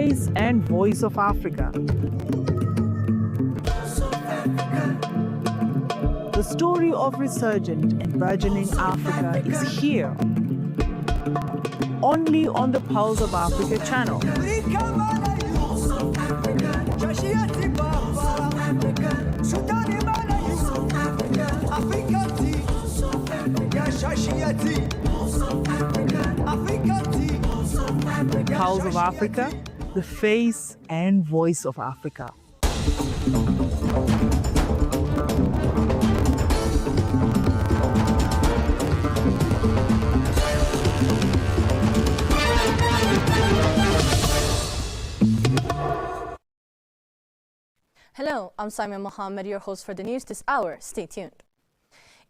face and voice of Africa. The story of resurgent and burgeoning Africa is here, only on the Pulse of Africa channel. Pulse of Africa, the face and voice of Africa. Hello, I'm Simon Mohammed, your host for the news this hour. Stay tuned.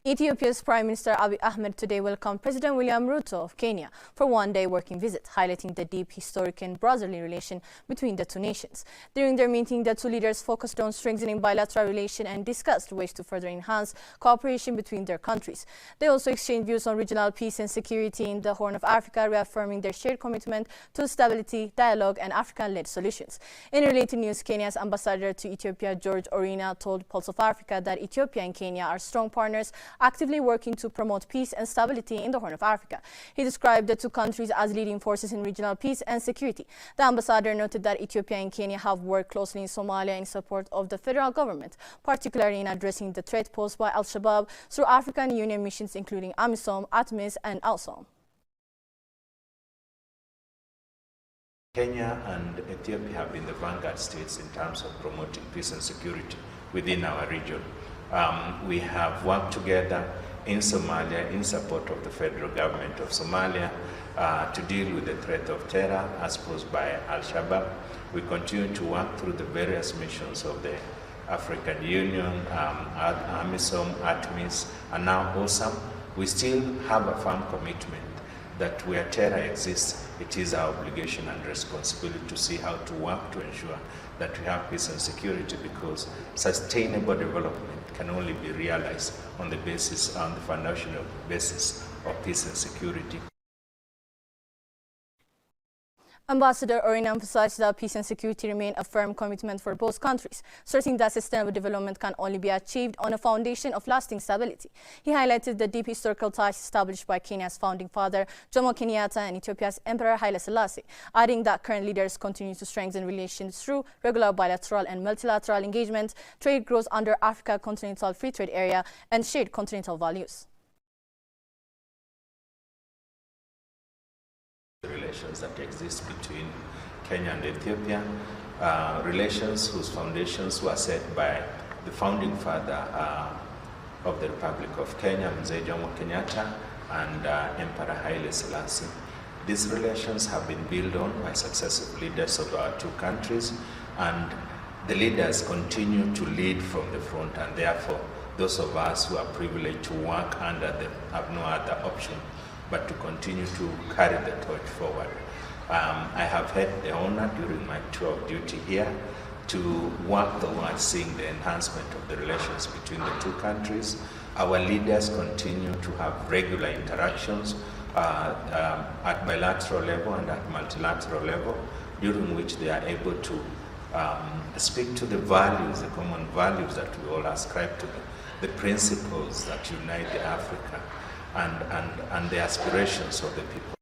Ethiopia's Prime Minister Abiy Ahmed today welcomed President William Ruto of Kenya for one-day working visit, highlighting the deep historic and brotherly relation between the two nations. During their meeting, the two leaders focused on strengthening bilateral relations and discussed ways to further enhance cooperation between their countries. They also exchanged views on regional peace and security in the Horn of Africa, reaffirming their shared commitment to stability, dialogue, and African-led solutions. In related news, Kenya's ambassador to Ethiopia, George Orina, told Pulse of Africa that Ethiopia and Kenya are strong partners, actively working to promote peace and stability in the Horn of Africa. He described the two countries as leading forces in regional peace and security. The ambassador noted that Ethiopia and Kenya have worked closely in Somalia in support of the federal government, particularly in addressing the threat posed by Al-Shabaab through African Union missions including AMISOM, ATMIS, and ALSOM. Kenya and Ethiopia have been the vanguard states in terms of promoting peace and security within our region. We have worked together in Somalia in support of the federal government of Somalia to deal with the threat of terror as posed by Al-Shabaab. We continue to work through the various missions of the African Union, AMISOM, ATMIS, and now ALSOM. We still have a firm commitment that where terror exists, it is our obligation and responsibility to see how to work to ensure that we have peace and security, because sustainable development can only be realized on the foundational basis of peace and security. Ambassador Orina emphasized that peace and security remain a firm commitment for both countries, stressing that sustainable development can only be achieved on a foundation of lasting stability. He highlighted the deep historical ties established by Kenya's founding father, Jomo Kenyatta, and Ethiopia's Emperor Haile Selassie, adding that current leaders continue to strengthen relations through regular bilateral and multilateral engagement, trade growth under Africa Continental Free Trade Area, and shared continental values. Relations that exist between Kenya and Ethiopia, relations whose foundations were set by the founding father of the Republic of Kenya, Mzee Jomo Kenyatta, and Emperor Haile Selassie. These relations have been built on by successive leaders of our two countries, and the leaders continue to lead from the front, and therefore those of us who are privileged to work under them have no other option but to continue to carry the torch forward. I have had the honor during my tour of duty here to work towards seeing the enhancement of the relations between the two countries. Our leaders continue to have regular interactions at bilateral level and at multilateral level, during which they are able to speak to the values, the common values that we all ascribe to them, the principles that unite Africa, and the aspirations of the people.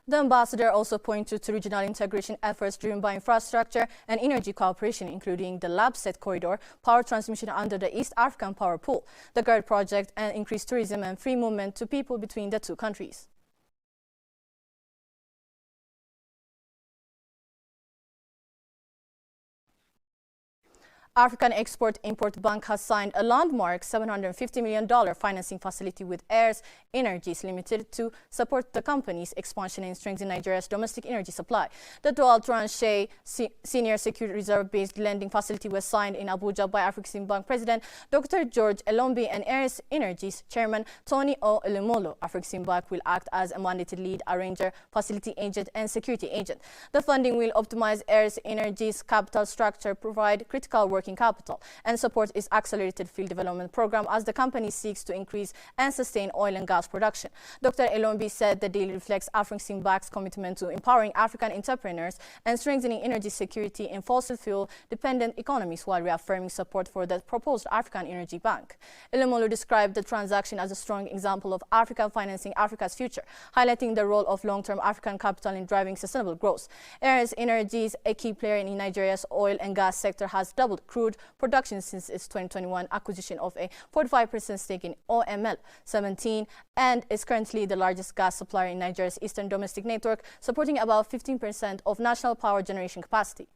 The ambassador also pointed to regional integration efforts driven by infrastructure and energy cooperation, including the LabSet corridor, power transmission under the East African Power Pool, the GERD project, and increased tourism and free movement to people between the two countries. African Export-Import Bank has signed a landmark $750 million financing facility with Addis Energies Limited to support the company's expansion and strengthen Nigeria's domestic energy supply. The dual tranche senior secured reserve-based lending facility was signed in Abuja by Afreximbank President Dr. George Elombi and Addis Energies Chairman Tony O. Elumolo. Afreximbank will act as a mandated lead arranger, facility agent, and security agent. The funding will optimize Addis Energies' capital structure, provide critical working working capital and support its accelerated field development program as the company seeks to increase and sustain oil and gas production. Dr. Elombi said the deal reflects Afreximbank's commitment to empowering African entrepreneurs and strengthening energy security in fossil fuel-dependent economies while reaffirming support for the proposed African Energy Bank. Elomolu described the transaction as a strong example of Africa financing Africa's future, highlighting the role of long-term African capital in driving sustainable growth. Ares Energies, a key player in Nigeria's oil and gas sector, has doubled crude production since its 2021 acquisition of a 45% stake in OML 17 and is currently the largest gas supplier in Nigeria's eastern domestic network, supporting about 15% of national power generation capacity.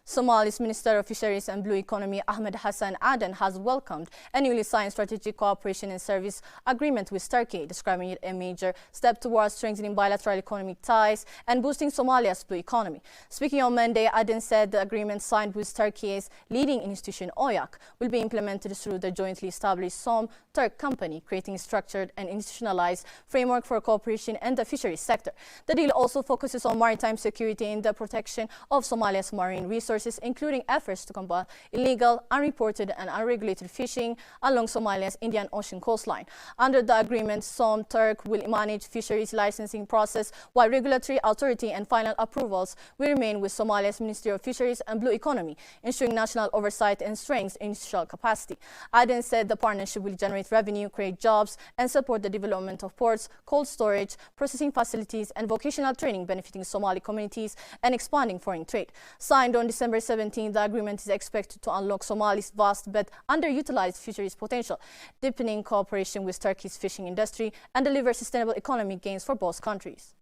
Somali's Minister of Fisheries and Blue Economy Ahmed Hassan Aden has welcomed a newly signed strategic cooperation and service agreement with Turkey, describing it a major step towards strengthening bilateral economic ties and boosting Somalia's blue economy. Speaking on Monday, Aden said the agreement signed with Turkey's leading institution OYAK will be implemented through the jointly established Som-Turk company, creating a structured and institutionalized framework for cooperation in the fisheries sector. The deal also focuses on maritime security and the protection of Somalia's marine resources, including efforts to combat illegal, unreported and unregulated fishing along Somalia's Indian Ocean coastline. Under the agreement, Som-Turk will manage fisheries licensing process, while regulatory authority and final approvals will remain with Somalia's Ministry of Fisheries and Blue Economy, ensuring national oversight and strength in institutional capacity. Aden said the partnership will generate revenue, create jobs and support the development of ports, cold storage, processing facilities and vocational training benefiting Somali communities and expanding foreign trade. Signed on December 17, the agreement is expected to unlock Somalia's vast but underutilized fisheries potential, deepening cooperation with Turkey's fishing industry and deliver sustainable economic gains for both countries.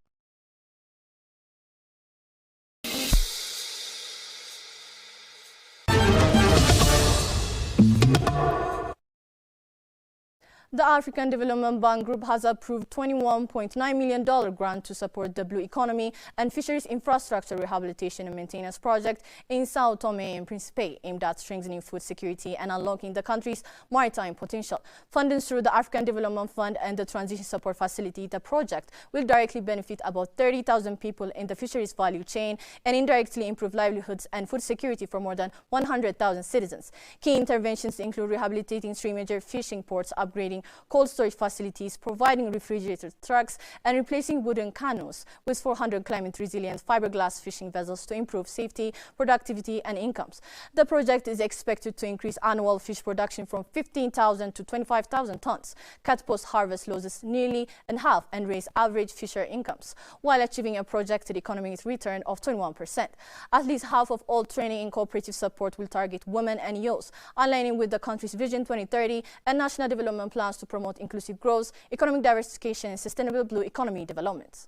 The African Development Bank Group has approved $21.9 million grant to support the blue economy and fisheries infrastructure rehabilitation and maintenance project in Sao Tome and Principe, aimed at strengthening food security and unlocking the country's maritime potential. Funded through the African Development Fund and the Transition Support Facility, the project will directly benefit about 30,000 people in the fisheries value chain and indirectly improve livelihoods and food security for more than 100,000 citizens. Key interventions include rehabilitating 3 major fishing ports, upgrading cold storage facilities, providing refrigerated trucks, and replacing wooden canoes with 400 climate-resilient fiberglass fishing vessels to improve safety, productivity, and incomes. The project is expected to increase annual fish production from 15,000 to 25,000 tons, cut post-harvest losses nearly in half, and raise average fisher incomes, while achieving a projected economic return of 21%. At least half of all training in cooperative support will target women and youth, aligning with the country's Vision 2030 and national development plans to promote inclusive growth, economic diversification, and sustainable blue economy development.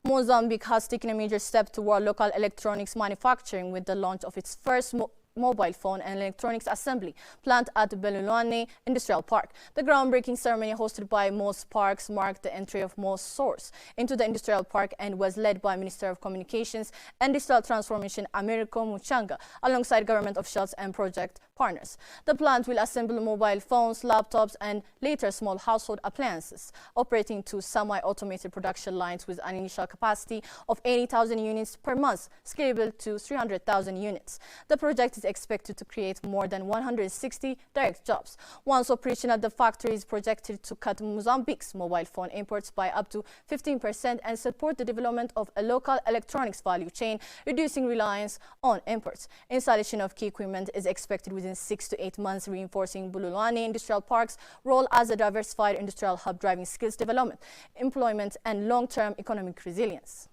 Mozambique has taken a major step toward local electronics manufacturing with the launch of its first mobile phone and electronics assembly plant at Belulane Industrial Park. The groundbreaking ceremony, hosted by Mos Parks, marked the entry of Mos Source into the industrial park and was led by Minister of Communications and Digital Transformation Americo Muchanga, alongside government officials and project partners. The plant will assemble mobile phones, laptops, and later small household appliances, operating 2 semi-automated production lines with an initial capacity of 80,000 units per month, scalable to 300,000 units. The project is expected to create more than 160 direct jobs. Once operational, the factory is projected to cut Mozambique's mobile phone imports by up to 15% and support the development of a local electronics value chain, reducing reliance on imports. Installation of key equipment is expected within 6 to 8 months, reinforcing Bululani Industrial Park's role as a diversified industrial hub, driving skills development, employment, and long-term economic resilience.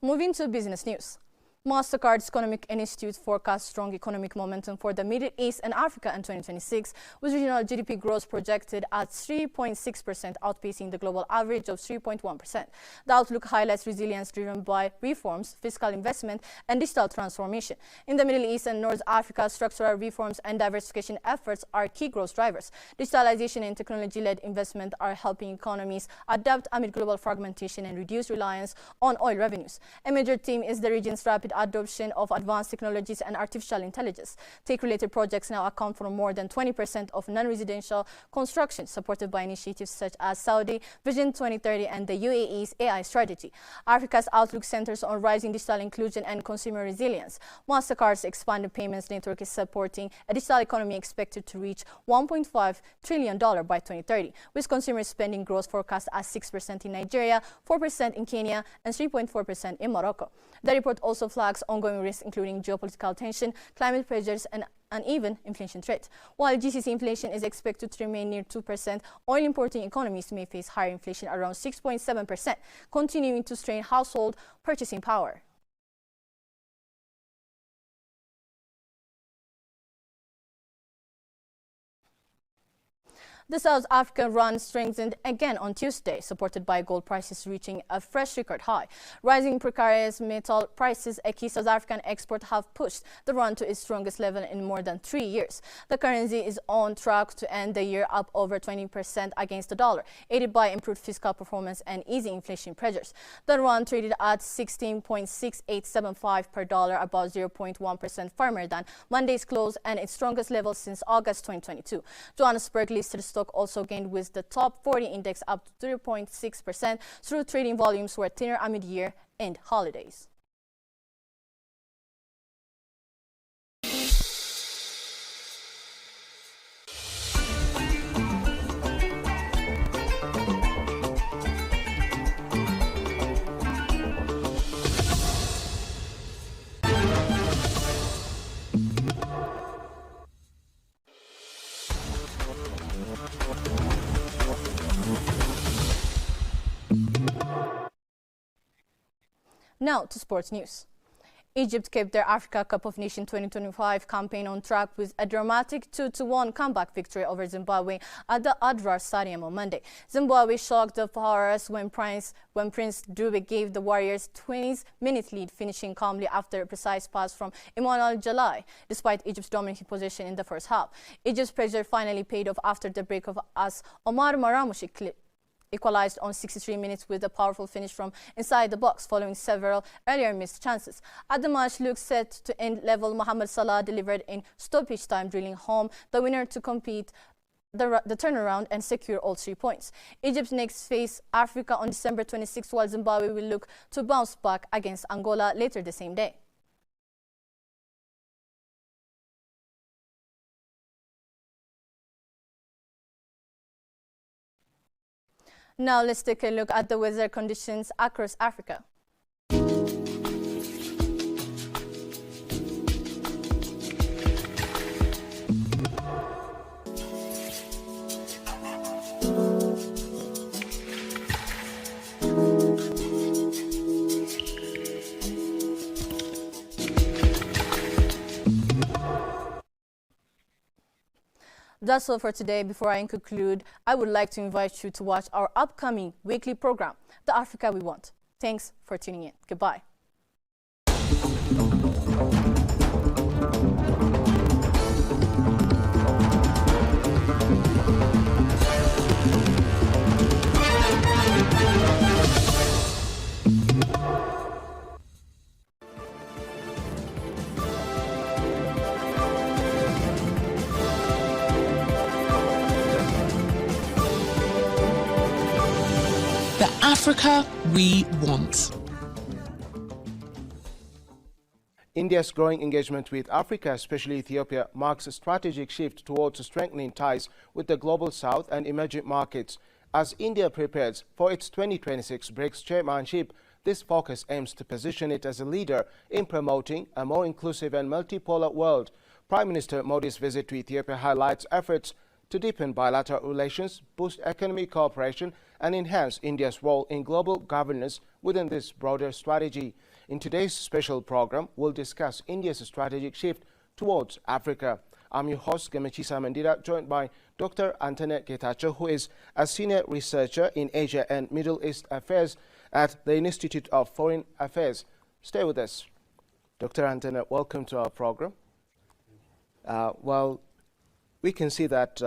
Moving to business news. Mastercard's Economic Institute forecasts strong economic momentum for the Middle East and Africa in 2026, with regional GDP growth projected at 3.6%, outpacing the global average of 3.1%. The outlook highlights resilience driven by reforms, fiscal investment, and digital transformation. In the Middle East and North Africa, structural reforms and diversification efforts are key growth drivers. Digitalization and technology-led investment are helping economies adapt amid global fragmentation and reduce reliance on oil revenues. A major theme is the region's rapid adoption of advanced technologies and artificial intelligence. Tech-related projects now account for more than 20% of non-residential construction, supported by initiatives such as Saudi Vision 2030 and the UAE's AI strategy. Africa's outlook centers on rising digital inclusion and consumer resilience. Mastercard's expanded payments network is supporting a digital economy expected to reach $1.5 trillion by 2030, with consumer spending growth forecast at 6% in Nigeria, 4% in Kenya, and 3.4% in Morocco. The report also flags ongoing risks, including geopolitical tension, climate pressures, and uneven inflation threat. While GCC inflation is expected to remain near 2%, oil-importing economies may face higher inflation around 6.7%, continuing to strain household purchasing power. The South African rand strengthened again on Tuesday, supported by gold prices reaching a fresh record high. Rising precarious metal prices, a key South African export, have pushed the rand to its strongest level in more than 3 years. The currency is on track to end the year up over 20% against the dollar, aided by improved fiscal performance and easing inflation pressures. The rand traded at 16.6875 per dollar, about 0.1% firmer than Monday's close and its strongest level since August 2022. Johannesburg listed stock also gained, with the top 40 index up to 3.6% through trading volumes were thinner amid year-end holidays. Now to sports news. Egypt kept their Africa Cup of Nations 2025 campaign on track with a dramatic 2-1 comeback victory over Zimbabwe at the Adrar Stadium on Monday. Zimbabwe shocked the Pharaohs when Prince Dube gave the Warriors 20-minute lead, finishing calmly after a precise pass from Emmanuel Jalai, despite Egypt's dominant position in the first half. Egypt's pressure finally paid off after the break of as Omar Maramushi equalized on 63 minutes with a powerful finish from inside the box following several earlier missed chances. As the match looked set to end level, Mohamed Salah delivered in stoppage time, drilling home the winner to complete the turnaround and secure all 3 points. Egypt next face Africa on December 26, while Zimbabwe will look to bounce back against Angola later the same day. Now let's take a look at the weather conditions across Africa. That's all for today. Before I conclude, I would like to invite you to watch our upcoming weekly program, The Africa We Want. Thanks for tuning in. Goodbye. The Africa we want. India's growing engagement with Africa, especially Ethiopia, marks a strategic shift towards strengthening ties with the global south and emerging markets. As India prepares for its 2026 BRICS chairmanship, this focus aims to position it as a leader in promoting a more inclusive and multipolar world. Prime Minister Modi's visit to Ethiopia highlights efforts to deepen bilateral relations, boost economic cooperation, and enhance India's role in global governance within this broader strategy. In today's special program, we'll discuss India's strategic shift towards Africa. I'm your host, Gamachisa Mandira, joined by Dr. Antoinette Getachew, who is a senior researcher in Asia and Middle East Affairs at the Institute of Foreign Affairs. Stay with us. Dr. Antoinette, welcome to our program. Well, we can see that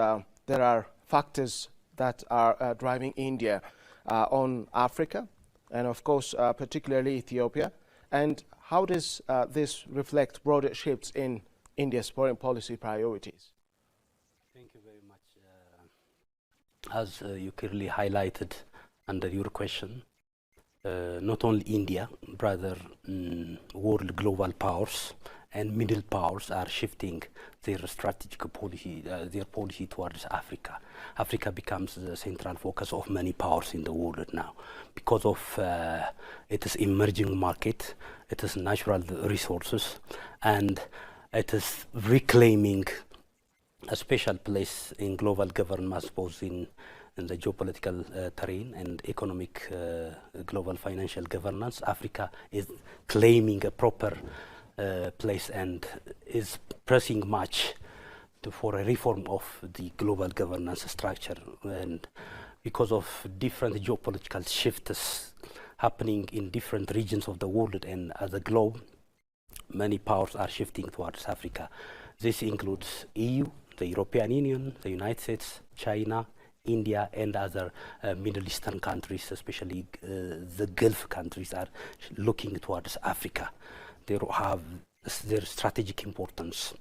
there are factors that are driving India on Africa, and of course, particularly Ethiopia. And how does this reflect broader shifts in India's foreign policy priorities? Thank you very much. As you clearly highlighted under your question, not only India, rather world global powers and middle powers are shifting their strategic policy, their policy towards Africa. Africa becomes the central focus of many powers in the world now because of its emerging market, its natural resources, and it is reclaiming a special place in global governance, both in the geopolitical terrain and economic global financial governance. Africa is claiming a proper place and is pressing much for a reform of the global governance structure. And because of different geopolitical shifts happening in different regions of the world and as a globe, many powers are shifting towards Africa. This includes EU, the European Union, the United States, China, India, and other Middle Eastern countries, especially the Gulf countries, are looking towards Africa. They have their strategic importance,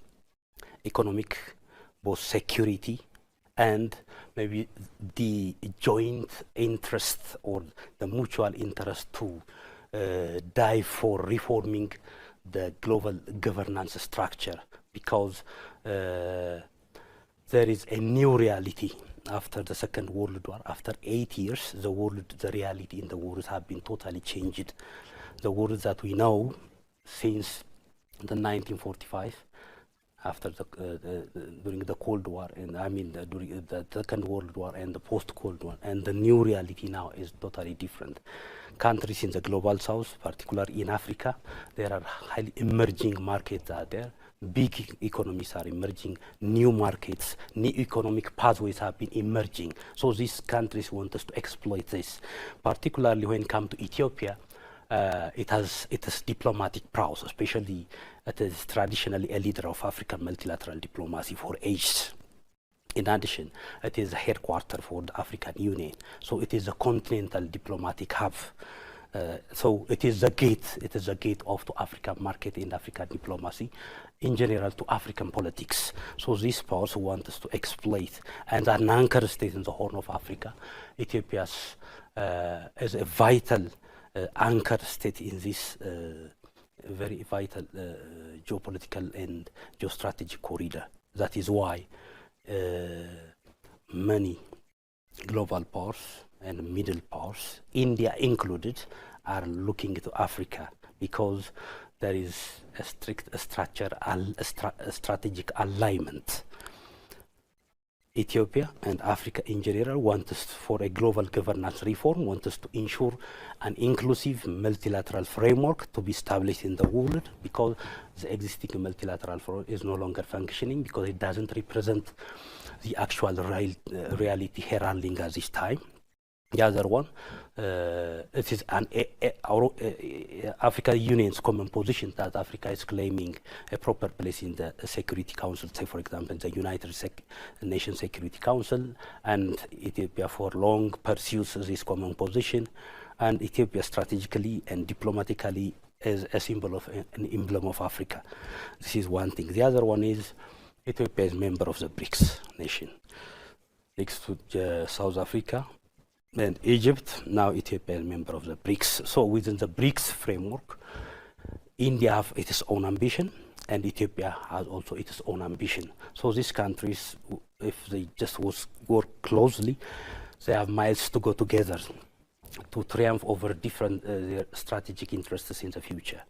economic, both security, and maybe the joint interest or the mutual interest to dive for reforming the global governance structure, because there is a new reality after the Second World War. After 8 years, the reality in the world have been totally changed. The world that we know since the 1945, after during the Cold War, and during the Second World War and the post-Cold War, and the new reality now is totally different. Countries in the global south, particularly in Africa, there are highly emerging markets out there. Big economies are emerging, new markets, new economic pathways have been emerging. So these countries want us to exploit this, particularly when it comes to Ethiopia. It has diplomatic prowess, especially it is traditionally a leader of African multilateral diplomacy for ages. In addition, it is a headquarter for the African Union, so it is a continental diplomatic hub. So it is a gate of the African market and African diplomacy, in general to African politics. So these powers want us to exploit, and an anchor state in the Horn of Africa. Ethiopia is a vital anchor state in this very vital geopolitical and geostrategic corridor. That is why many global powers and middle powers, India included, are looking to Africa because there is a strict strategic alignment. Ethiopia and Africa in general want us for a global governance reform, want us to ensure an inclusive multilateral framework to be established in the world, because the existing multilateral framework is no longer functioning because it doesn't represent the actual reality heralding at this time. The other one, it is an African Union's common position that Africa is claiming a proper place in the Security Council, say for example the United Nations Security Council, and Ethiopia for long pursues this common position, and Ethiopia strategically and diplomatically is a symbol of an emblem of Africa. This is one thing. The other one is Ethiopia is a member of the BRICS nation, next to South Africa and Egypt. Now Ethiopia is a member of the BRICS. So within the BRICS framework, India has its own ambition and Ethiopia has also its own ambition. So these countries, if they just work closely, they have miles to go together to triumph over different their strategic interests in the future.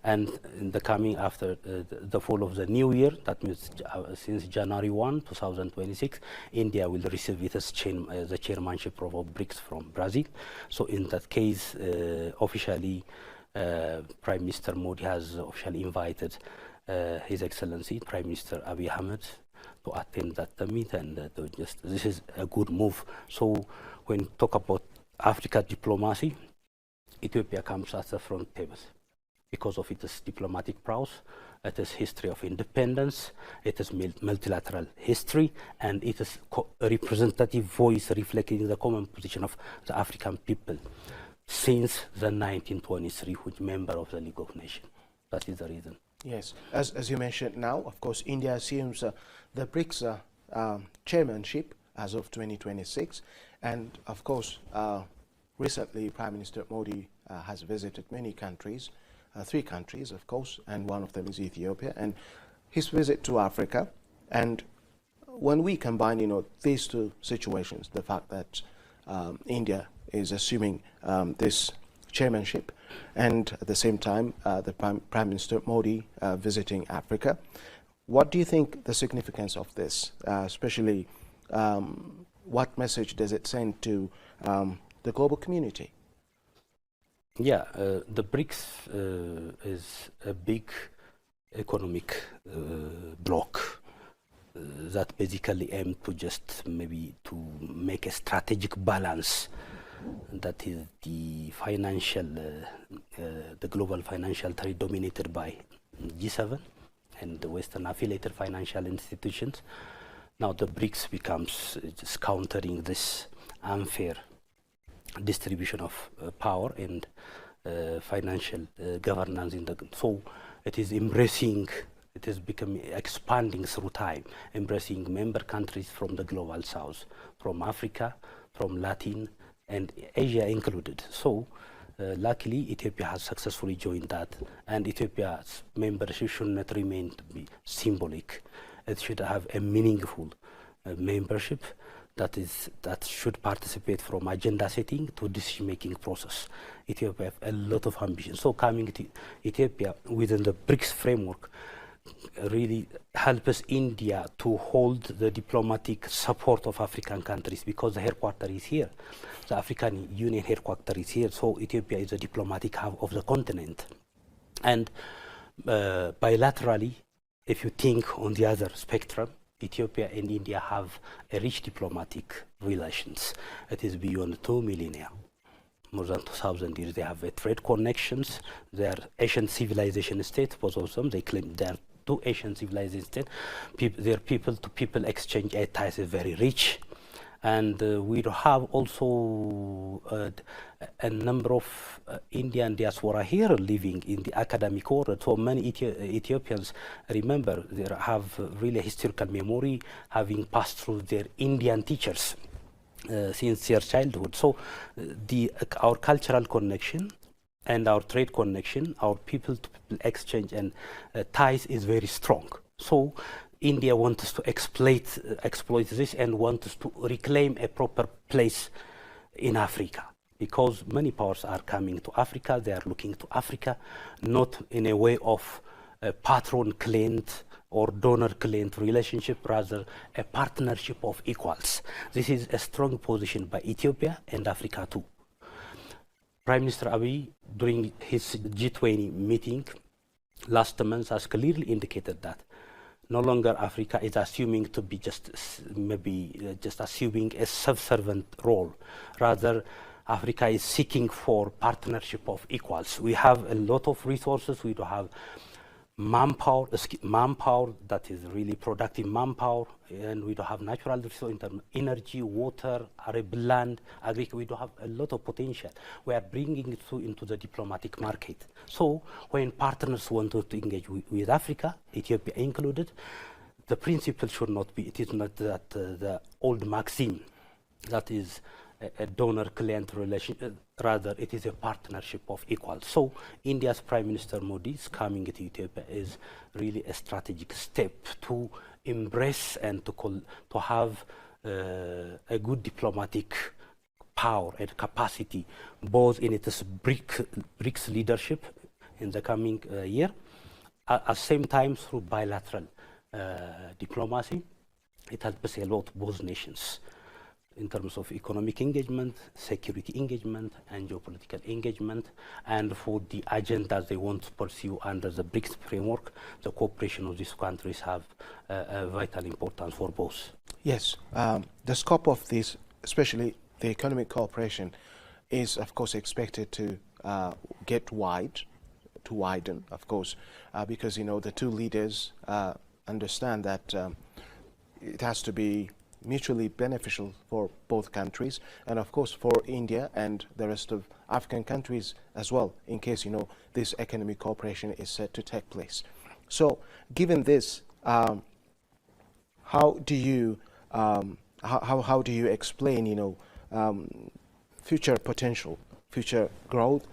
And in the coming after the fall of the new year, that means since January 1, 2026, India will receive its the chairmanship of BRICS from Brazil. So in that case, officially, Prime Minister Modi has officially invited His Excellency Prime Minister Abiy Ahmed to attend that meet, and this is a good move. So when we talk about Africa diplomacy, Ethiopia comes at the front table because of its diplomatic prowess, its history of independence, its multilateral history, and its a representative voice reflecting the common position of the African people since the 1923, which member of the League of Nations. That is the reason. Yes, as you mentioned now, of course, India assumes the BRICS chairmanship as of 2026, and of course, recently Prime Minister Modi has visited many countries, 3 countries, of course, and one of them is Ethiopia, and his visit to Africa. And when we combine, these 2 situations, the fact that India is assuming this chairmanship, and at the same time, the Prime Minister Modi visiting Africa, what do you think the significance of this, especially what message does it send to the global community? Yeah, the BRICS is a big economic bloc that basically aim to just maybe to make a strategic balance. That is the financial, the global financial trade dominated by G7 and the Western affiliated financial institutions. Now the BRICS becomes just countering this unfair distribution of power and financial governance in the. So it is embracing. It is becoming expanding through time, embracing member countries from the global south, from Africa, from Latin, and Asia included. So luckily Ethiopia has successfully joined that, and Ethiopia's membership should not remain to be symbolic. It should have a meaningful membership that should participate from agenda setting to decision making process. Ethiopia has a lot of ambition. So coming to Ethiopia within the BRICS framework really helps India to hold the diplomatic support of African countries, because the headquarters is here. The African Union headquarters is here, so Ethiopia is a diplomatic hub of the continent. And bilaterally, if you think on the other spectrum, Ethiopia and India have a rich diplomatic relations. It is beyond 2 millennia. More than 2,000 years, they have trade connections. They are ancient civilization states, both of them. They claim they are 2 ancient civilization states. Their people-to-people exchange ties is very rich. And we have also a number of Indian diaspora here living in the academic world. So many Ethiopians remember, they have really historical memory, having passed through their Indian teachers since their childhood. So our cultural connection and our trade connection, our people-to-people exchange and ties is very strong. So India wants to exploit this and wants to reclaim a proper place in Africa, because many powers are coming to Africa. They are looking to Africa, not in a way of a patron-client or donor-client relationship, rather a partnership of equals. This is a strong position by Ethiopia and Africa too. Prime Minister Abiy, during his G20 meeting last month, has clearly indicated that no longer Africa is assuming to be just assuming a subservient role. Rather, Africa is seeking for partnership of equals. We have a lot of resources. We do have manpower that is really productive manpower, and we do have natural resources in terms of energy, water, arable land, agriculture. We do have a lot of potential. We are bringing it into the diplomatic market. So when partners want to engage with Africa, Ethiopia included, the principle should not be, it is not that the old maxim that is a donor-client relation, rather it is a partnership of equals. So India's Prime Minister Modi's coming to Ethiopia is really a strategic step to embrace and to have a good diplomatic power and capacity, both in its BRICS leadership in the coming year, at the same time through bilateral diplomacy. It helps a lot both nations. in terms of economic engagement, security engagement, and geopolitical engagement. And for the agendas they want to pursue under the BRICS framework, the cooperation of these countries have a vital importance for both. Yes, the scope of this, especially the economic cooperation, is of course expected to widen, of course, because the two leaders understand that it has to be mutually beneficial for both countries, and of course for India and the rest of African countries as well, in case this economic cooperation is set to take place. So given this, how do you explain future potential, future growth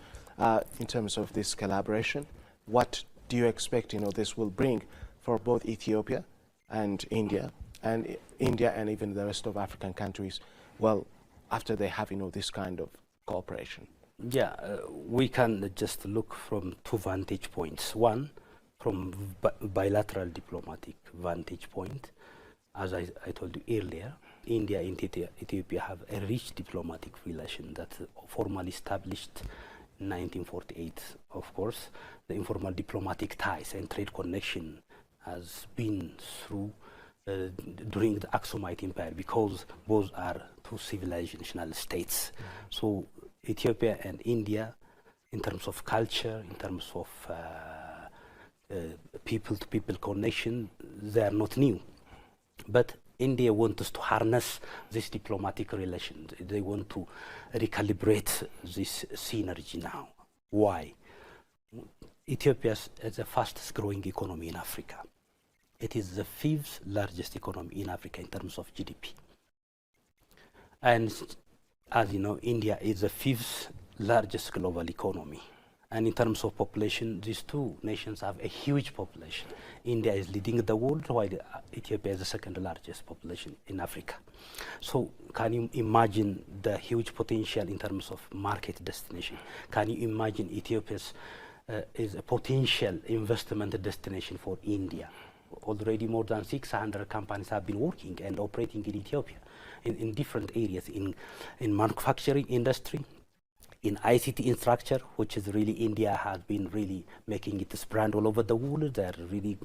in terms of this collaboration? What do you expect this will bring for both Ethiopia and India and even the rest of African countries, well, after they have this kind of cooperation? Yeah, we can just look from two vantage points. One, from bilateral diplomatic vantage point. As I told you earlier, India and Ethiopia have a rich diplomatic relation that formally established in 1948. Of course, the informal diplomatic ties and trade connection has been through during the Aksumite Empire, because both are two civilizational states. So Ethiopia and India, in terms of culture, in terms of people-to-people connection, they are not new. But India wants to harness this diplomatic relation. They want to recalibrate this synergy now. Why? Ethiopia is the fastest growing economy in Africa. It is the 5th largest economy in Africa in terms of GDP. And as you know, India is the 5th largest global economy. And in terms of population, these two nations have a huge population. India is leading the world, while Ethiopia is the 2nd largest population in Africa. So can you imagine the huge potential in terms of market destination? Can you imagine Ethiopia's is a potential investment destination for India? Already more than 600 companies have been working and operating in Ethiopia in different areas, in manufacturing industry, in ICT infrastructure, which is really India has been really making its brand all over the world. They're really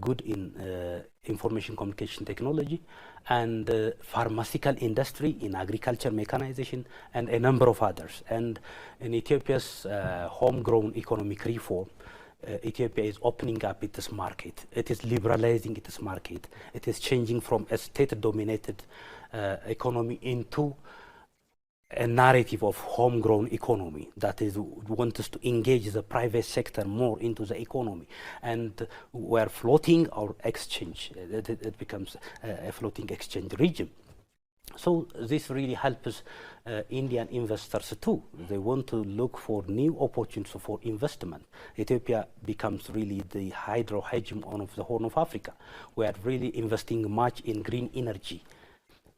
good in information communication technology, and pharmaceutical industry, in agriculture mechanization, and a number of others. And in Ethiopia's homegrown economic reform, Ethiopia is opening up its market. It is liberalizing its market. It is changing from a state-dominated economy into a narrative of homegrown economy that is wants us to engage the private sector more into the economy, and we're floating our exchange. It becomes a floating exchange region. So this really helps Indian investors too. They want to look for new opportunities for investment. Ethiopia becomes really the hydro hegemon of the Horn of Africa. We are really investing much in green energy,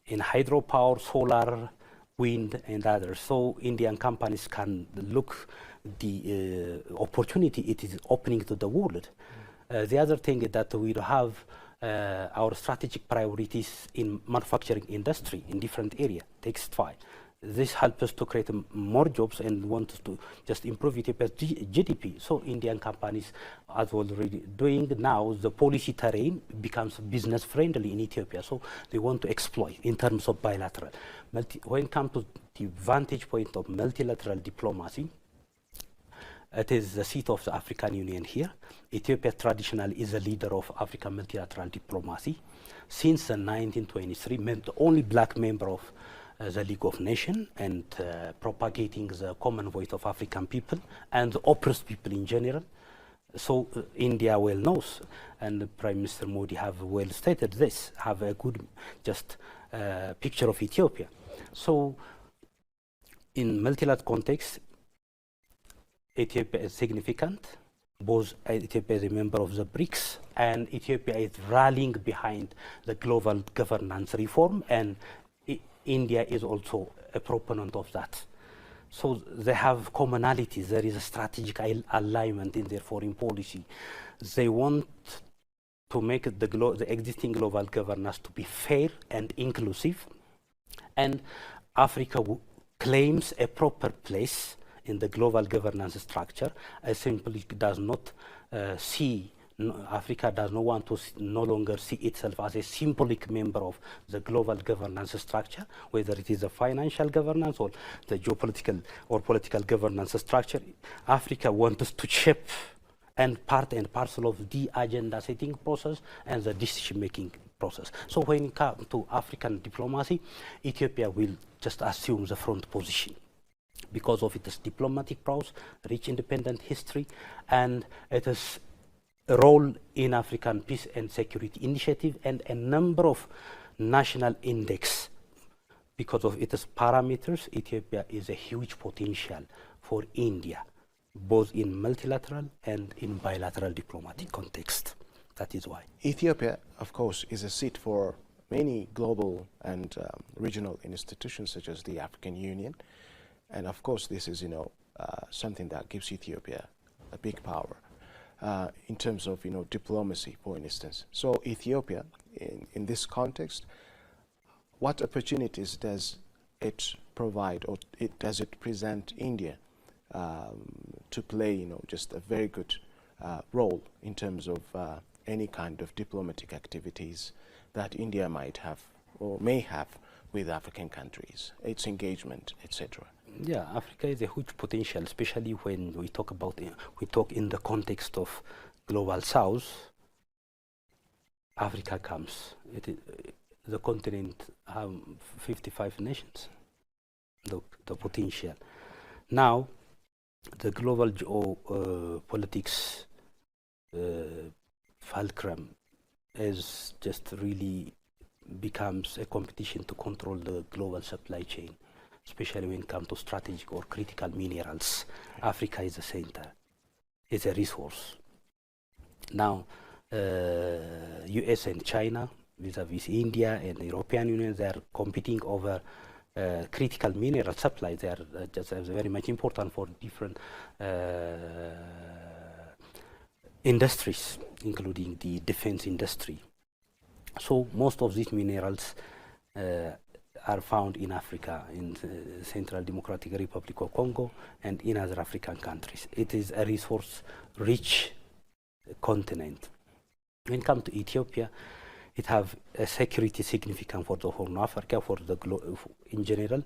in hydropower, solar, wind, and others. So Indian companies can look the opportunity it is opening to the world. The other thing is that we have our strategic priorities in manufacturing industry in different areas, textile. This helps us to create more jobs and want to just improve Ethiopia's GDP. So Indian companies, as already doing now, the policy terrain becomes business friendly in Ethiopia. So they want to exploit in terms of bilateral. When it comes to the vantage point of multilateral diplomacy, it is the seat of the African Union here. Ethiopia traditionally is a leader of African multilateral diplomacy. Since 1923, the only black member of the League of Nations, and propagating the common voice of African people and the oppressed people in general. So India well knows, and Prime Minister Modi have well stated this, have a good just picture of Ethiopia. So in multilateral context, Ethiopia is significant. Both Ethiopia is a member of the BRICS, and Ethiopia is rallying behind the global governance reform, and India is also a proponent of that. So they have commonalities. There is a strategic alignment in their foreign policy. They want to make the existing global governance to be fair and inclusive. And Africa claims a proper place in the global governance structure. Simply does not Africa does not want to no longer see itself as a symbolic member of the global governance structure, whether it is a financial governance or the geopolitical or political governance structure. Africa wants to shape and part and parcel of the agenda setting process and the decision making process. So when it comes to African diplomacy, Ethiopia will just assume the front position because of its diplomatic prowess, rich independent history, and it is a role in African peace and security initiative and a number of national index. Because of its parameters, Ethiopia is a huge potential for India, both in multilateral and in bilateral diplomatic context. That is why. Ethiopia, of course, is a seat for many global and regional institutions such as the African Union. And of course, this is, something that gives Ethiopia a big power. In terms of diplomacy, for instance. So Ethiopia, in this context, what opportunities does it provide, or does it present India to play just a very good role in terms of any kind of diplomatic activities that India might have or may have with African countries, its engagement, etc.? Yeah, Africa is a huge potential, especially when we talk about we talk in the context of global south. Africa comes. The continent have 55 nations. The potential. Now, the global politics fulcrum is just really becomes a competition to control the global supply chain, especially when it comes to strategic or critical minerals. Africa is the center, it's a resource. Now, US and China, vis-a-vis India and the European Union, they are competing over critical mineral supply. They are just very much important for different industries, including the defense industry. So most of these minerals are found in Africa, in the Central Democratic Republic of Congo and in other African countries. It is a resource-rich continent. When it comes to Ethiopia, it has a security significance for the Horn of Africa, for the in general,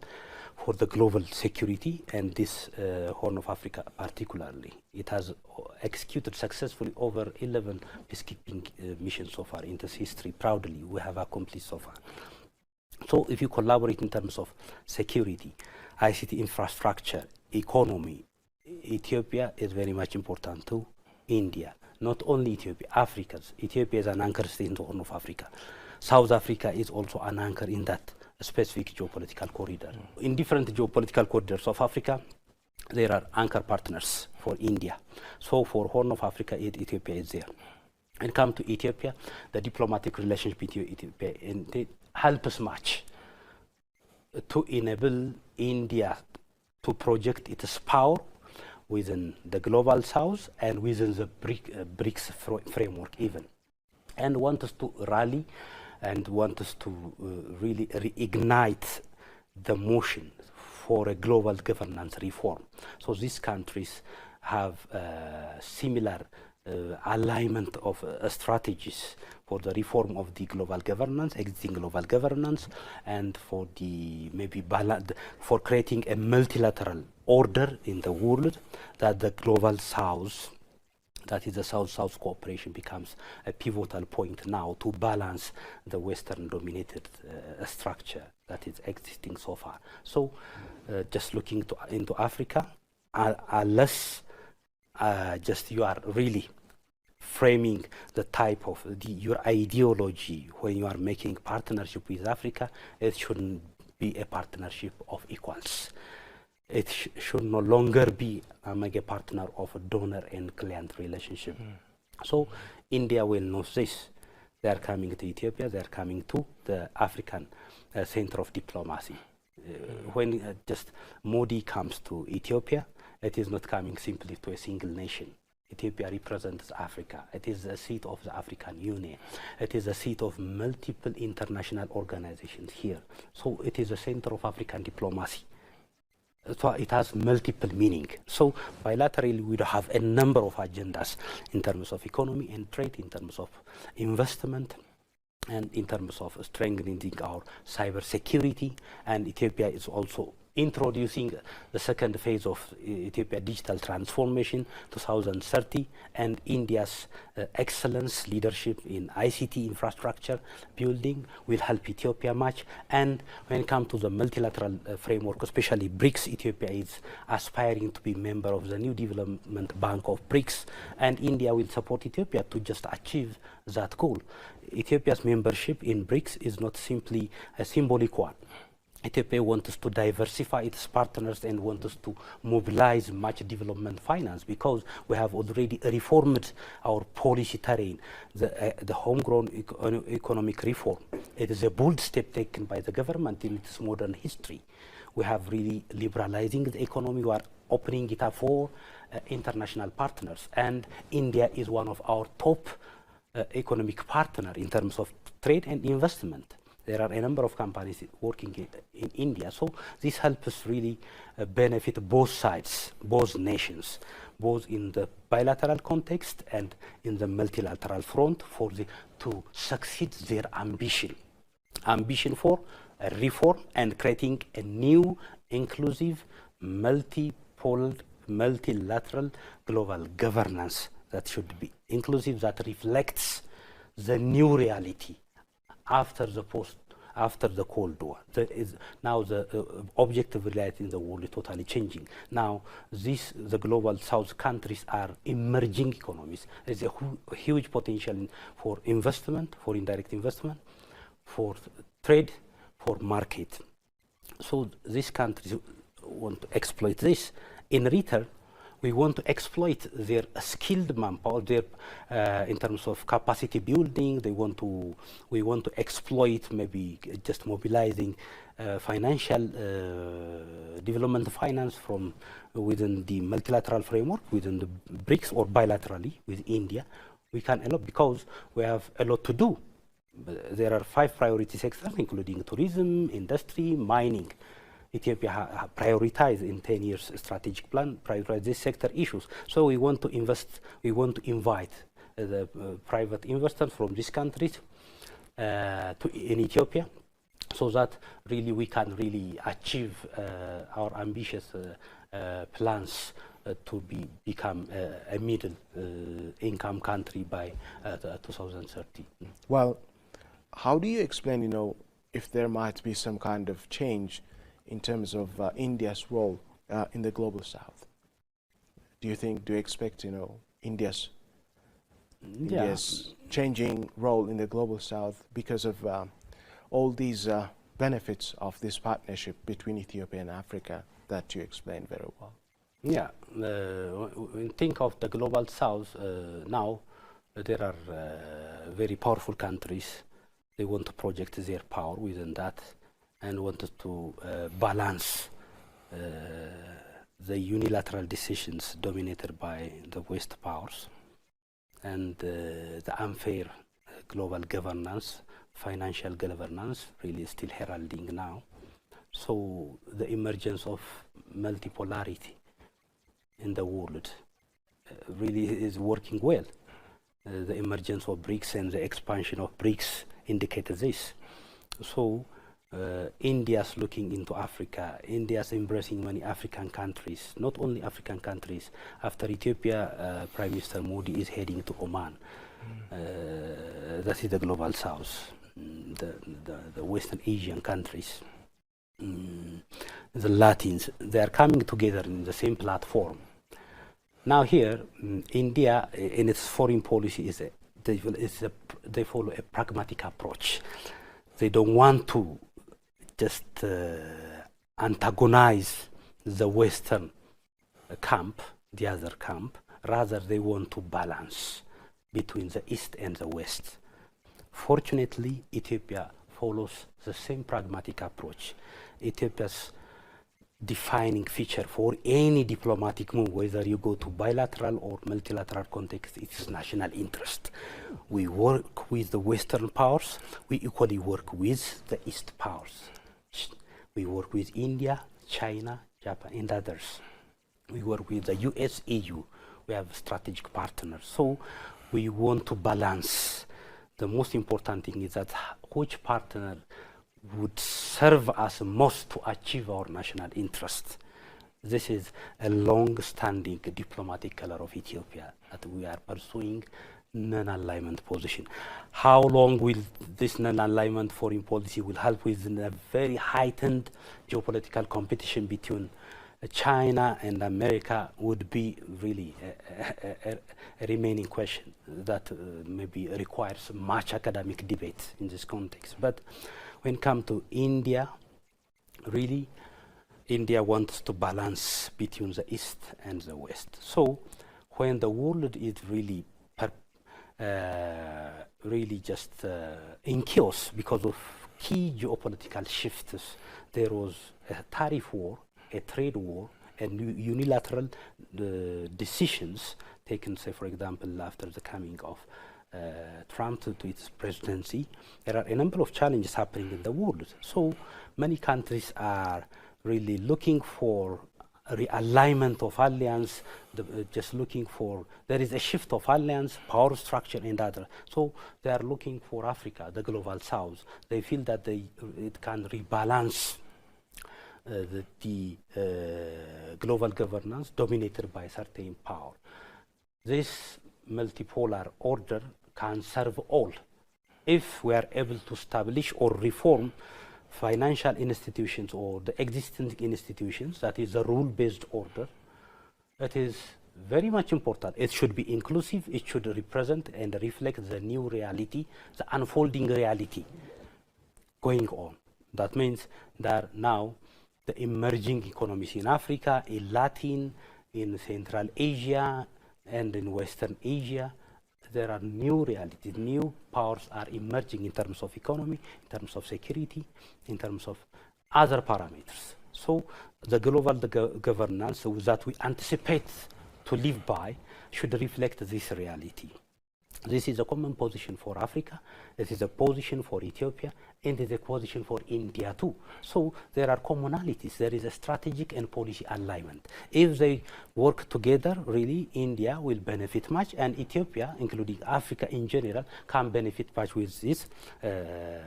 for the global security, and this Horn of Africa particularly. It has executed successfully over 11 peacekeeping missions so far in this history. Proudly, we have accomplished so far. So if you collaborate in terms of security, ICT infrastructure, economy, Ethiopia is very much important to India. Not only Ethiopia, Africa's. Ethiopia is an anchor state in the Horn of Africa. South Africa is also an anchor in that specific geopolitical corridor. In different geopolitical corridors of Africa, there are anchor partners for India. So for Horn of Africa, Ethiopia is there. When it comes to Ethiopia, the diplomatic relationship between Ethiopia and it helps much to enable India to project its power within the global south and within the BRICS framework even, and want us to rally and want us to really reignite the motion for a global governance reform. So these countries have similar alignment of strategies for the reform of the global governance, existing global governance, and for the for creating a multilateral order in the world, that the global south, that is the South-South cooperation, becomes a pivotal point now to balance the Western-dominated structure that is existing so far. So, just looking into Africa, unless just you are really framing the type of your ideology when you are making partnership with Africa, it shouldn't be a partnership of equals. It should no longer be a mega partner of a donor and client relationship. So India will know this. They are coming to Ethiopia, they are coming to the African center of diplomacy. When just Modi comes to Ethiopia, it is not coming simply to a single nation. Ethiopia represents Africa. It is the seat of the African Union. It is the seat of multiple international organizations here. So it is the center of African diplomacy. So it has multiple meaning. So bilaterally, we have a number of agendas in terms of economy and trade, in terms of investment, and in terms of strengthening our cyber security. And Ethiopia is also introducing the second phase of Ethiopia digital transformation 2030, and India's excellence leadership in ICT infrastructure building will help Ethiopia much. And when it comes to the multilateral framework, especially BRICS, Ethiopia is aspiring to be member of the new development bank of BRICS, and India will support Ethiopia to just achieve that goal. Ethiopia's membership in BRICS is not simply a symbolic one. Ethiopia wants to diversify its partners and wants to mobilize much development finance, because we have already reformed our policy terrain, the homegrown economic reform. It is a bold step taken by the government in its modern history. We have really liberalizing the economy. We are opening it up for international partners, and India is one of our top economic partner in terms of trade and investment. There are a number of companies working in India. So this helps us really benefit both sides, both nations, both in the bilateral context and in the multilateral front, to succeed their ambition for reform and creating a new, inclusive, multilateral global governance that should be inclusive, that reflects the new reality after the Cold War. Now the objective reality in the world is totally changing. Now the global South countries are emerging economies. There's a huge potential for investment, for indirect investment, for trade, for market. So these countries want to exploit this. In return, we want to exploit their skilled manpower, in terms of capacity building. We want to exploit maybe just mobilizing financial development finance from within the multilateral framework, within the BRICS, or bilaterally with India. We can a lot, because we have a lot to do. There are 5 priority sectors, including tourism, industry, mining. Ethiopia prioritized in 10 years strategic plan, prioritize these sector issues. So we want to invest, we want to invite the private investors from these countries in Ethiopia, so that really we can really achieve our ambitious plans to become a middle income country by 2030. Well, how do you explain, if there might be some kind of change in terms of India's role in the global South? Do you expect, India's changing role in the global South because of all these benefits of this partnership between Ethiopia and Africa that you explained very well? Yeah, when you think of the global South, now there are very powerful countries. They want to project their power within that, and wanted to balance the unilateral decisions dominated by the West powers and the unfair global governance, financial governance, really still heralding now. So the emergence of multipolarity in the world really is working well. The emergence of BRICS and the expansion of BRICS indicated this. So India's looking into Africa. India's embracing many African countries, not only African countries. After Ethiopia, Prime Minister Modi is heading to Oman. That is the global South, the Western Asian countries, the Latins. They are coming together in the same platform. Now here, India, in its foreign policy, they follow a pragmatic approach. They don't want to just antagonize the Western camp, the other camp. Rather, they want to balance between the East and the West. Fortunately, Ethiopia follows the same pragmatic approach. Ethiopia's defining feature for any diplomatic move, whether you go to bilateral or multilateral context. It's national interest. We work with the Western powers. We equally work with the East powers. We work with India, China, Japan, and others. We work with the US, EU. We have strategic partners. So we want to balance. The most important thing is that which partner would serve us most to achieve our national interest. This is a long-standing diplomatic color of Ethiopia, that we are pursuing non-alignment position. How long will this non-alignment foreign policy will help with a very heightened geopolitical competition between China and America would be really a remaining question that maybe requires much academic debate in this context. But when it comes to India, really, India wants to balance between the East and the West. So when the world is really just in chaos because of key geopolitical shifts, there was a tariff war, a trade war, and unilateral decisions taken, say, for example, after the coming of Trump to its presidency. There are a number of challenges happening in the world. So many countries are really looking for a realignment of alliance, just looking for, there is a shift of alliance, power structure and other. So they are looking for Africa, the global south. They feel that it can rebalance the global governance dominated by certain power. This multipolar order can serve all if we are able to establish or reform financial institutions or the existing institutions, that is a rule-based order. It is very much important. It should be inclusive, it should represent and reflect the new reality, the unfolding reality going on. That means that now the emerging economies in Africa, in Latin, in Central Asia, and in Western Asia, there are new realities, new powers are emerging in terms of economy, in terms of security, in terms of other parameters. So the global governance that we anticipate to live by should reflect this reality. This is a common position for Africa, it is a position for Ethiopia, and it is a position for India too. So there are commonalities, there is a strategic and policy alignment. If they work together, really, India will benefit much, and Ethiopia, including Africa in general, can benefit much with this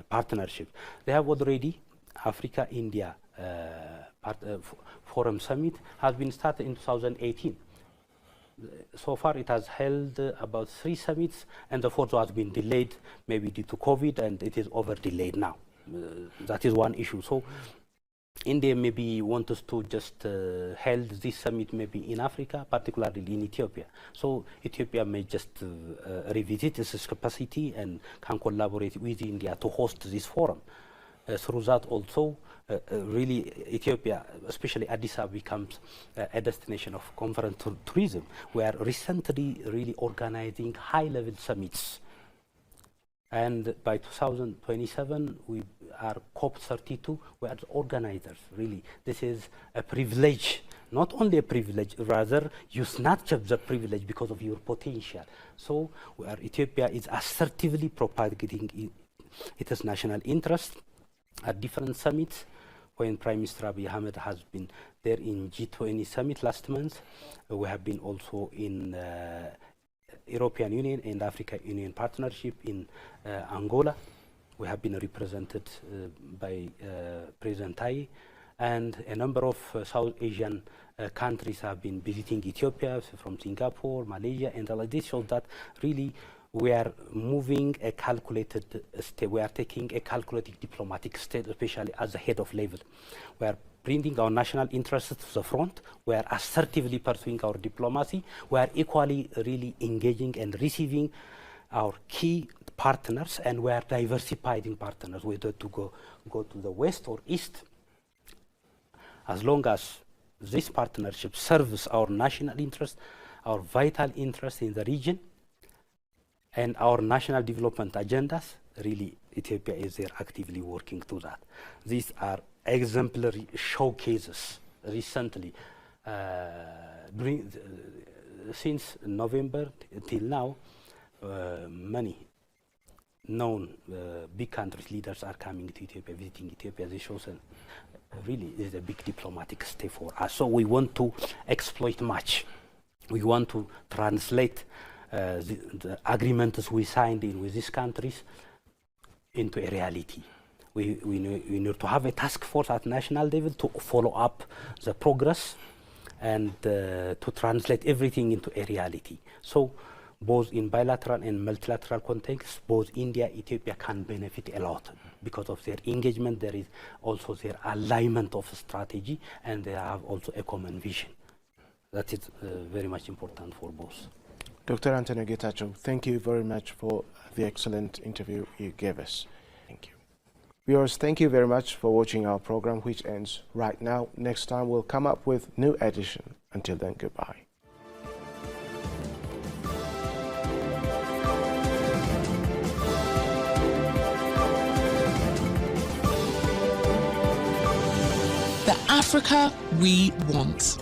partnership. They have already, Africa-India Forum Summit has been started in 2018. So far it has held about 3 summits, and the fourth has been delayed, maybe due to COVID, and it is over delayed now. That is one issue. So India maybe wants us to just hold this summit maybe in Africa, particularly in Ethiopia. So Ethiopia may just revisit its capacity and can collaborate with India to host this forum. Through that also, really Ethiopia, especially Addis Ababa, becomes a destination of conference tourism. We are recently really organizing high-level summits. And by 2027, we are COP32, we are the organizers, really. This is a privilege, not only a privilege, rather you snatch up the privilege because of your potential. So Ethiopia is assertively propagating its national interest at different summits. When Prime Minister Abiy Ahmed has been there in G20 summit last month, we have been also in European Union and African Union partnership in Angola. We have been represented by President Taye, and a number of South Asian countries have been visiting Ethiopia, from Singapore, Malaysia, and all of this shows that really we are moving a calculated step. We are taking a calculated diplomatic step, especially as the head of level. We are bringing our national interests to the front. We are assertively pursuing our diplomacy. We are equally really engaging and receiving our key partners, and we are diversifying partners, whether to go to the west or east. As long as this partnership serves our national interest, our vital interest in the region, and our national development agendas, really Ethiopia is there actively working to that. These are exemplary showcases recently. Since November till now, many known big countries leaders are coming to Ethiopia, visiting Ethiopia. This shows really is a big diplomatic step for us. So we want to exploit much. We want to translate the agreements we signed in with these countries into a reality. We need to have a task force at national level to follow up the progress and to translate everything into a reality. So both in bilateral and multilateral contexts, both India and Ethiopia can benefit a lot because of their engagement. There is also their alignment of strategy, and they have also a common vision. That is very much important for both. Dr. Antonio Getachew, thank you very much for the excellent interview you gave us. Thank you. Viewers, thank you very much for watching our program, which ends right now. Next time we'll come up with new edition. Until then, goodbye. The Africa we want.